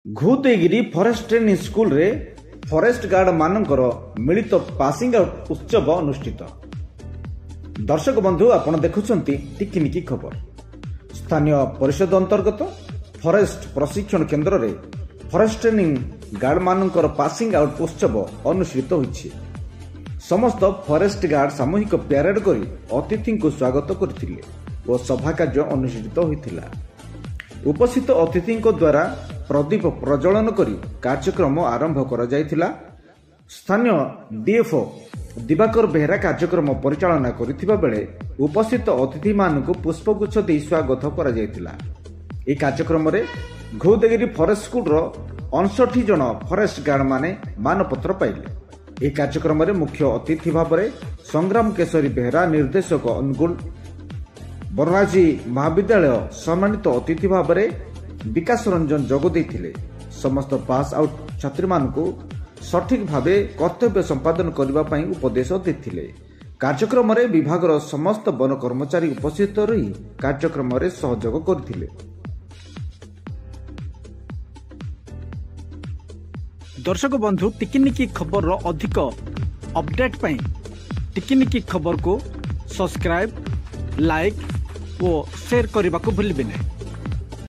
ଘୁଦେଗିରି forest training ସ୍କୁଲରେ forest guard ମାନଙ୍କର ମିଳିତ ପାସିଂ ଆଉଟ୍ ଉତ୍ସବ ଅନୁଷ୍ଠିତ। ଦର୍ଶକ ବନ୍ଧୁ ଆପଣ ଦେଖୁଛନ୍ତି ଟିକିନିକି ଖବର। ସ୍ଥାନୀୟ ପରିଷଦ ଅନ୍ତର୍ଗତ ଫରେଷ୍ଟ ପ୍ରଶିକ୍ଷଣ କେନ୍ଦ୍ରରେ ଫରେଷ୍ଟ ଟ୍ରେନିଂ ଗାର୍ଡ ମାନଙ୍କର ପାସିଂ ଆଉଟ୍ ଉତ୍ସବ ଅନୁଷ୍ଠିତ ହୋଇଛି। ସମସ୍ତ ଫରେଷ୍ଟ ଗାର୍ଡ ସାମୂହିକ ପ୍ୟାରେଡ୍ କରି ଅତିଥିଙ୍କୁ ସ୍ୱାଗତ କରିଥିଲେ ଓ ସଭା କାର୍ଯ୍ୟ ଅନୁଷ୍ଠିତ ହୋଇଥିଲା। ଉପସ୍ଥିତ ଅତିଥିଙ୍କ ଦ୍ୱାରା ପ୍ରଦୀପ ପ୍ରଜ୍ୱଳନ କରି କାର୍ଯ୍ୟକ୍ରମ ଆରମ୍ଭ କରାଯାଇଥିଲା। ସ୍ଥାନୀୟ ଡିଏଫଓ ଦିବାକର ବେହେରା କାର୍ଯ୍ୟକ୍ରମ ପରିଚାଳନା କରିଥିବା ବେଳେ ଉପସ୍ଥିତ ଅତିଥିମାନଙ୍କୁ ପୁଷ୍ପଗୁଚ୍ଛ ଦେଇ ସ୍ୱାଗତ କରାଯାଇଥିଲା। ଏହି କାର୍ଯ୍ୟକ୍ରମରେ ଘୁଦେଗିରି ଫରେଷ୍ଟ ସ୍କୁଲର 59 ଜଣ ଫରେଷ୍ଟ ଗାର୍ଡମାନେ ମାନପତ୍ର ପାଇଲେ। ଏହି କାର୍ଯ୍ୟକ୍ରମରେ ମୁଖ୍ୟ ଅତିଥି ଭାବରେ ସଂଗ୍ରାମ କେଶରୀ ବେହେରା, ନିର୍ଦ୍ଦେଶକ ଅନୁଗୁଳ ବରରାଜୀ ମହାବିଦ୍ୟାଳୟ ସମ୍ମାନିତ ଅତିଥି ଭାବରେ ବିକାଶ ରଞ୍ଜନ ଯୋଗ ଦେଇଥିଲେ। ସମସ୍ତ ପାସ୍ ଆଉଟ୍ ଛାତ୍ରୀମାନଙ୍କୁ ସଠିକ୍ ଭାବେ କର୍ତ୍ତବ୍ୟ ସମ୍ପାଦନ କରିବା ପାଇଁ ଉପଦେଶ ଦେଇଥିଲେ। କାର୍ଯ୍ୟକ୍ରମରେ ବିଭାଗର ସମସ୍ତ ବନ କର୍ମଚାରୀ ଉପସ୍ଥିତ ରହି କାର୍ଯ୍ୟକ୍ରମରେ ସହଯୋଗ କରିଥିଲେ। ଦର୍ଶକ ବନ୍ଧୁ, ଟିକିନିକି ଖବରର ଅଧିକ ଅପଡେଟ୍ ପାଇଁ ଟିକିନିକି ଖବରକୁ ସବସ୍କ୍ରାଇବ୍, ଲାଇକ୍ ଓ ସେୟାର କରିବାକୁ ଭୁଲିବେ ନାହିଁ।